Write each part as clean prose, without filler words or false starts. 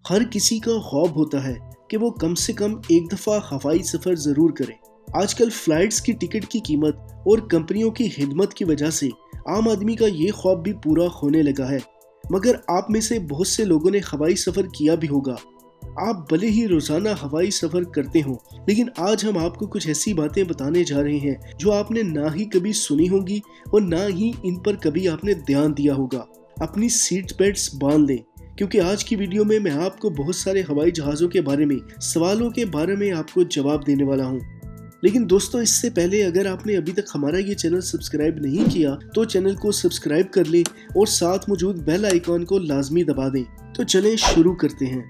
हर किसी का ख्वाब होता है कि वो कम से कम एक दफ़ा हवाई सफ़र ज़रूर करे। आजकल फ़्लाइट्स की टिकट की कीमत और कंपनियों की खिदमत की वजह से आम आदमी का ये ख्वाब भी पूरा होने लगा है। मगर आप में से बहुत से लोगों ने हवाई सफ़र किया भी होगा। आप भले ही रोज़ाना हवाई सफ़र करते हो, लेकिन आज हम आपको कुछ ऐसी बातें बताने जा रहे हैं जो आपने ना ही कभी सुनी होंगी और ना ही इन पर कभी आपने ध्यान दिया होगा। अपनी सीट बेल्ट्स बांध लें, क्योंकि आज की वीडियो में मैं आपको बहुत सारे हवाई जहाज़ों के बारे में, सवालों के बारे में आपको जवाब देने वाला हूँ। लेकिन दोस्तों, इससे पहले अगर आपने अभी तक हमारा ये चैनल सब्सक्राइब नहीं किया तो चैनल को सब्सक्राइब कर लें और साथ मौजूद बेल आइकॉन को लाजमी दबा दें। तो चलें शुरू करते हैं।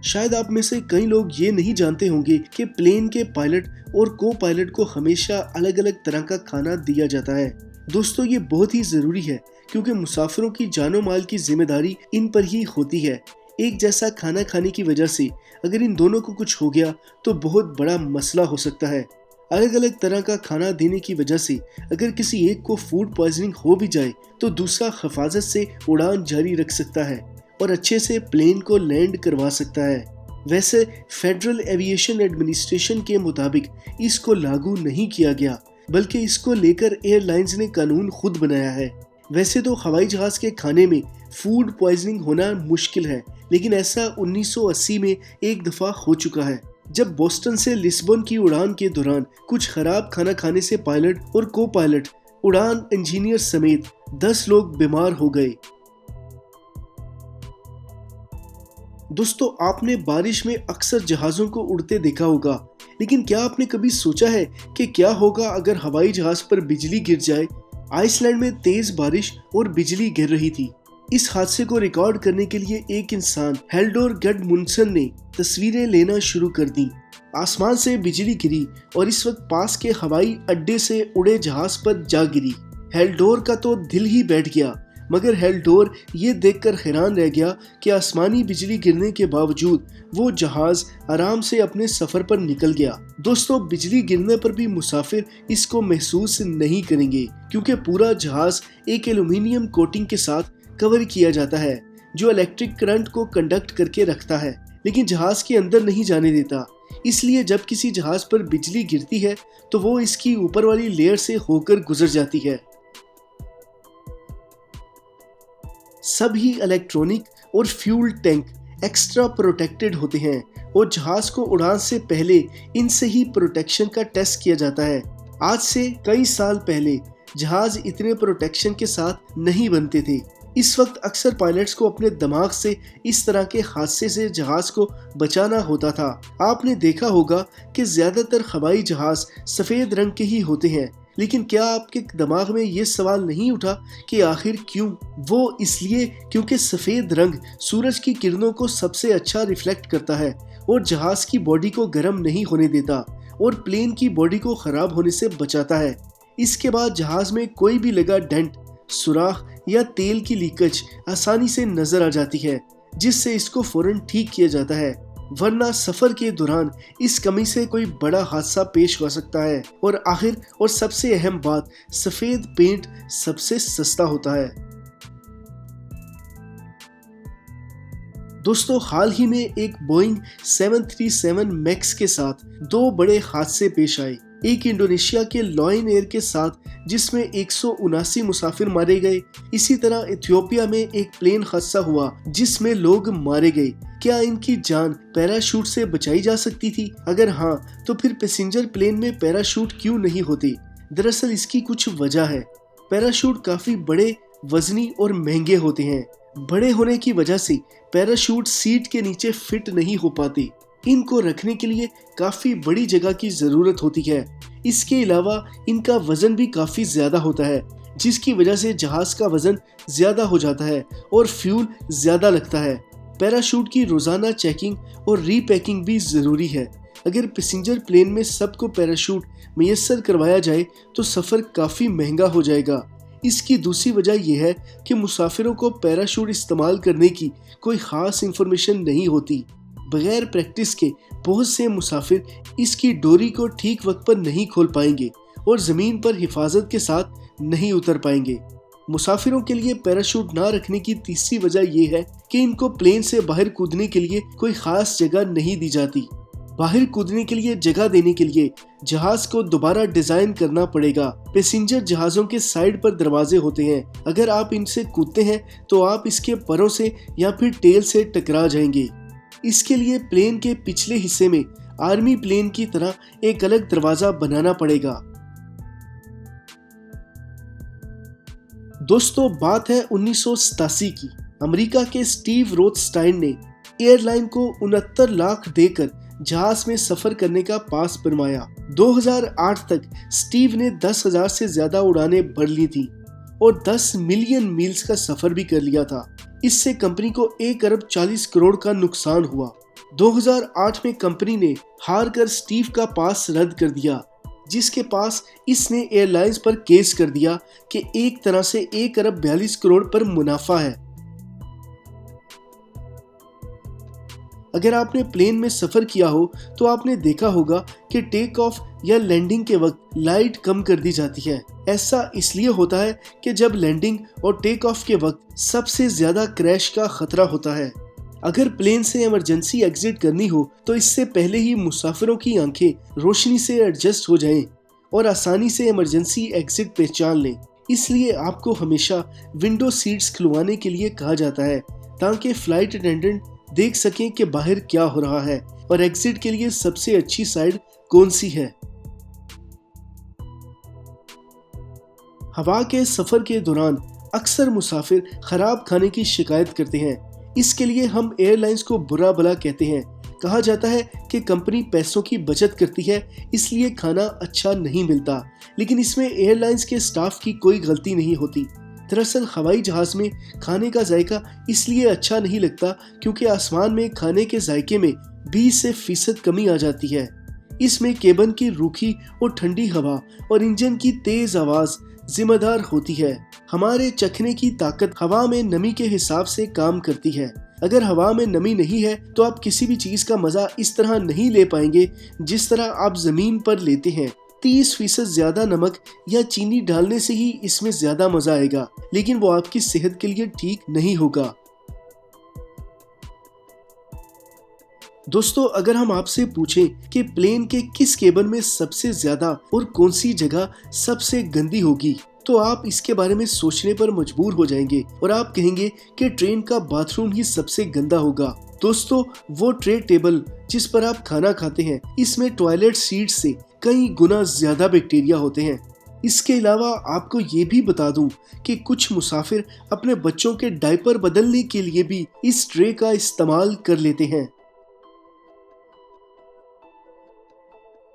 शायद आप में से कई लोग ये नहीं जानते होंगे कि प्लेन के पायलट और को पायलट को हमेशा अलग अलग तरह का खाना दिया जाता है। दोस्तों, ये बहुत ही ज़रूरी है क्योंकि मुसाफिरों की जानो माल की जिम्मेदारी इन पर ही होती है। एक जैसा खाना खाने की वजह से अगर इन दोनों को कुछ हो गया तो बहुत बड़ा मसला हो सकता है। अलग अलग तरह का खाना देने की वजह से अगर किसी एक को फूड पॉइजनिंग हो भी जाए तो दूसरा हिफाजत से उड़ान जारी रख सकता है और अच्छे से प्लेन को लैंड करवा सकता है। वैसे फेडरल एविएशन एडमिनिस्ट्रेशन के मुताबिक इसको लागू नहीं किया गया, बल्कि इसको लेकर एयरलाइंस ने कानून खुद बनाया है। वैसे तो हवाई जहाज के खाने में फूड पॉइजनिंग होना मुश्किल है, लेकिन ऐसा 1980 में एक दफा हो चुका है, जब बोस्टन से लिस्बन की उड़ान के दौरान कुछ खराब खाना खाने से पायलट और को पायलट, उड़ान इंजीनियर समेत 10 लोग बीमार हो गए। दोस्तों, आपने बारिश में अक्सर जहाज़ों को उड़ते देखा होगा, लेकिन क्या आपने कभी सोचा है कि क्या होगा अगर हवाई जहाज पर बिजली गिर जाए? आइसलैंड में तेज बारिश और बिजली गिर रही थी। इस हादसे को रिकॉर्ड करने के लिए एक इंसान हेल्डोर गडमुंडसन ने तस्वीरें लेना शुरू कर दी। आसमान से बिजली गिरी और इस वक्त पास के हवाई अड्डे से उड़े जहाज पर जा गिरी। हेल्डोर का तो दिल ही बैठ गया, मगर हेल्डोर ये देखकर हैरान रह गया कि आसमानी बिजली गिरने के बावजूद वो जहाज आराम से अपने सफर पर निकल गया। दोस्तों, बिजली गिरने पर भी मुसाफिर इसको महसूस नहीं करेंगे, क्योंकि पूरा जहाज एक एल्यूमिनियम कोटिंग के साथ कवर किया जाता है जो इलेक्ट्रिक करंट को कंडक्ट करके रखता है, लेकिन जहाज के अंदर नहीं जाने देता। इसलिए जब किसी जहाज पर बिजली गिरती है तो वो इसकी ऊपर वाली लेयर से होकर गुजर जाती है। सभी इलेक्ट्रॉनिक और फ्यूल टैंक एक्स्ट्रा प्रोटेक्टेड होते हैं और जहाज को उड़ान से पहले इनसे ही प्रोटेक्शन का टेस्ट किया जाता है। आज से कई साल पहले जहाज इतने प्रोटेक्शन के साथ नहीं बनते थे। इस वक्त अक्सर पायलट्स को अपने दिमाग से इस तरह के हादसे से जहाज को बचाना होता था। आपने देखा होगा कि ज्यादातर हवाई जहाज सफेद रंग के ही होते हैं, लेकिन क्या आपके दिमाग में ये सवाल नहीं उठा कि आखिर क्यों? वो इसलिए क्योंकि सफेद रंग सूरज की किरणों को सबसे अच्छा रिफ्लेक्ट करता है और जहाज की बॉडी को गर्म नहीं होने देता और प्लेन की बॉडी को खराब होने से बचाता है। इसके बाद जहाज में कोई भी लगा डेंट, सुराख या तेल की लीकेज आसानी से नजर आ जाती है, जिससे इसको फौरन ठीक किया जाता है, वरना सफर के दौरान इस कमी से कोई बड़ा हादसा पेश हो सकता है। और आखिर और सबसे अहम बात, सफेद पेंट सबसे सस्ता होता है। दोस्तों, हाल ही में एक बोइंग 737 मैक्स के साथ 2 बड़े हादसे पेश आए। एक इंडोनेशिया के लॉयन एयर के साथ, जिसमें 179 मुसाफिर मारे गए। इसी तरह इथियोपिया में एक प्लेन हादसा हुआ जिसमें लोग मारे गए। क्या इनकी जान पैराशूट से बचाई जा सकती थी? अगर हाँ, तो फिर पैसेंजर प्लेन में पैराशूट क्यों नहीं होते? दरअसल इसकी कुछ वजह है। पैराशूट काफी बड़े, वजनी और महंगे होते हैं। बड़े होने की वजह से पैराशूट सीट के नीचे फिट नहीं हो पाते। इनको रखने के लिए काफी बड़ी जगह की जरूरत होती है। इसके अलावा इनका वजन भी काफी ज्यादा होता है, जिसकी वजह से जहाज का वजन ज्यादा हो जाता है और फ्यूल ज्यादा लगता है। पैराशूट की रोजाना चेकिंग और रीपैकिंग भी जरूरी है। अगर पैसेंजर प्लेन में सबको पैराशूट मुयस्सर करवाया जाए तो सफर काफी महंगा हो जाएगा। इसकी दूसरी वजह यह है कि मुसाफिरों को पैराशूट इस्तेमाल करने की कोई खास इंफॉर्मेशन नहीं होती। बगैर प्रैक्टिस के बहुत से मुसाफिर इसकी डोरी को ठीक वक्त पर नहीं खोल पाएंगे और जमीन पर हिफाजत के साथ नहीं उतर पाएंगे। मुसाफिरों के लिए पैराशूट ना रखने की तीसरी वजह यह है कि इनको प्लेन से बाहर कूदने के लिए कोई खास जगह नहीं दी जाती। बाहर कूदने के लिए जगह देने के लिए जहाज को दोबारा डिजाइन करना पड़ेगा। पैसेंजर जहाजों के साइड पर दरवाजे होते हैं, अगर आप इनसे कूदते हैं तो आप इसके परों से या फिर टेल से टकरा जाएंगे। इसके लिए प्लेन के पिछले हिस्से में आर्मी प्लेन की तरह एक अलग दरवाजा बनाना पड़ेगा। दोस्तों, बात है 1987 की। अमेरिका के स्टीव रोथस्टाइन ने एयरलाइन को 69 लाख देकर जहाज में सफर करने का पास बनवाया। 2008 तक स्टीव ने 10,000 से ज्यादा उड़ानें भर ली थी और 10 मिलियन मील्स का सफर भी कर लिया था। इससे कंपनी को 1 अरब 40 करोड़ का नुकसान हुआ। 2008 में कंपनी ने हार कर स्टीव का पास रद्द कर दिया, जिसके पास इसने एयरलाइंस पर केस कर दिया कि एक तरह से 1 अरब 42 करोड़ पर मुनाफा है। अगर आपने प्लेन में सफर किया हो तो आपने देखा होगा कि टेक ऑफ या लैंडिंग के वक्त लाइट कम कर दी जाती है। ऐसा इसलिए होता है कि जब लैंडिंग और टेक ऑफ के वक्त सबसे ज्यादा क्रैश का खतरा होता है। अगर प्लेन से इमरजेंसी एग्जिट करनी हो तो इससे पहले ही मुसाफिरों की आंखें रोशनी से एडजस्ट हो जाएं और आसानी से इमरजेंसी एग्जिट पहचान लें। इसलिए आपको हमेशा विंडो सीट्स खुलवाने के लिए कहा जाता है ताकि फ्लाइट अटेंडेंट देख सकें कि बाहर क्या हो रहा है और एग्जिट के लिए सबसे अच्छी साइड कौन सी है। हवा के सफर के दौरान अक्सर मुसाफिर खराब खाने की शिकायत करते हैं। इसके लिए हम एयरलाइंस को बुरा भला कहते हैं। कहा जाता है कि कंपनी पैसों की बचत करती है, इसलिए खाना अच्छा नहीं मिलता, लेकिन इसमें एयरलाइंस के स्टाफ की कोई गलती नहीं होती। दरअसल हवाई जहाज में खाने का जायका इसलिए अच्छा नहीं लगता क्योंकि आसमान में खाने के जायके में 20% कमी आ जाती है। इसमें केबिन की रूखी और ठंडी हवा और इंजन की तेज आवाज जिम्मेदार होती है। हमारे चखने की ताकत हवा में नमी के हिसाब से काम करती है। अगर हवा में नमी नहीं है तो आप किसी भी चीज का मजा इस तरह नहीं ले पाएंगे जिस तरह आप जमीन पर लेते हैं। 30% ज्यादा नमक या चीनी डालने से ही इसमें ज्यादा मजा आएगा, लेकिन वो आपकी सेहत के लिए ठीक नहीं होगा। दोस्तों, अगर हम आपसे पूछें कि प्लेन के किस केबिन में सबसे ज्यादा और कौन सी जगह सबसे गंदी होगी, तो आप इसके बारे में सोचने पर मजबूर हो जाएंगे और आप कहेंगे कि ट्रेन का बाथरूम ही सबसे गंदा होगा। दोस्तों, वो ट्रे टेबल जिस पर आप खाना खाते हैं, इसमें टॉयलेट सीट से कई गुना ज्यादा बैक्टीरिया होते हैं। इसके अलावा आपको ये भी बता दूं कि कुछ मुसाफिर अपने बच्चों के डायपर बदलने के लिए भी इस ट्रे का इस्तेमाल कर लेते हैं।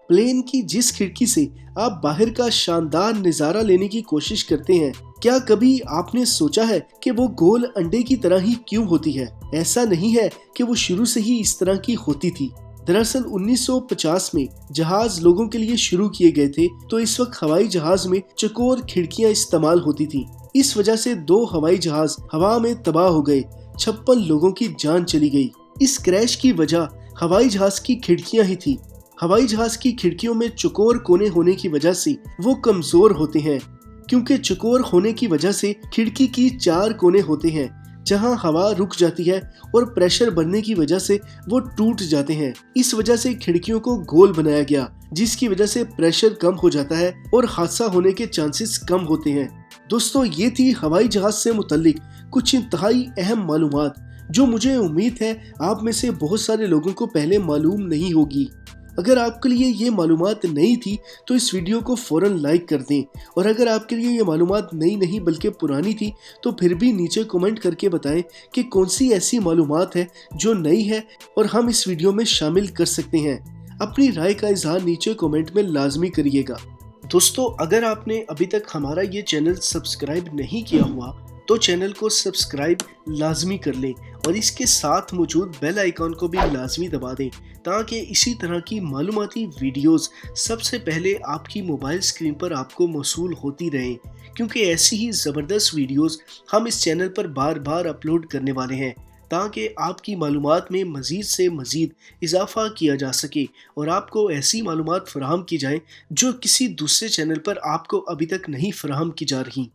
प्लेन की जिस खिड़की से आप बाहर का शानदार नजारा लेने की कोशिश करते हैं, क्या कभी आपने सोचा है कि वो गोल अंडे की तरह ही क्यों होती है? ऐसा नहीं है कि वो शुरू से ही इस तरह की होती थी। दरअसल 1950 में जहाज लोगों के लिए शुरू किए गए थे, तो इस वक्त हवाई जहाज में चौकोर खिड़कियां इस्तेमाल होती थी। इस वजह से 2 हवाई जहाज हवा में तबाह हो गए, 56 लोगों की जान चली गई। इस क्रैश की वजह हवाई जहाज की खिड़कियां ही थी। हवाई जहाज की खिड़कियों में चौकोर कोने होने की वजह से वो कमजोर होते हैं, क्योंकि चौकोर होने की वजह से खिड़की की 4 कोने होते हैं जहां हवा रुक जाती है और प्रेशर बढ़ने की वजह से वो टूट जाते हैं। इस वजह से खिड़कियों को गोल बनाया गया, जिसकी वजह से प्रेशर कम हो जाता है और हादसा होने के चांसेस कम होते हैं। दोस्तों, ये थी हवाई जहाज से मुतल्लिक कुछ इंतहाई अहम मालूमात, जो मुझे उम्मीद है आप में से बहुत सारे लोगों को पहले मालूम नहीं होगी। अगर आपके लिए ये मालूमात नई थी तो इस वीडियो को फौरन लाइक कर दें, और अगर आपके लिए ये मालूमात नई नहीं बल्कि पुरानी थी तो फिर भी नीचे कमेंट करके बताएं कि कौन सी ऐसी मालूमात है जो नई है और हम इस वीडियो में शामिल कर सकते हैं। अपनी राय का इजहार नीचे कमेंट में लाजमी करिएगा। दोस्तों, अगर आपने अभी तक हमारा ये चैनल सब्सक्राइब नहीं किया हुआ तो चैनल को सब्सक्राइब लाजमी कर लें और इसके साथ मौजूद बेल आइकॉन को भी लाजमी दबा दें, ताकि इसी तरह की मालूमाती वीडियोस सबसे पहले आपकी मोबाइल स्क्रीन पर आपको मौसूल होती रहें, क्योंकि ऐसी ही ज़बरदस्त वीडियोस हम इस चैनल पर बार बार अपलोड करने वाले हैं, ताकि आपकी मालूमात में मज़ीद से मज़ीद इजाफ़ा किया जा सके और आपको ऐसी मालूमात फ़राहम की जाएँ जो किसी दूसरे चैनल पर आपको अभी तक नहीं फ़राहम की जा रही।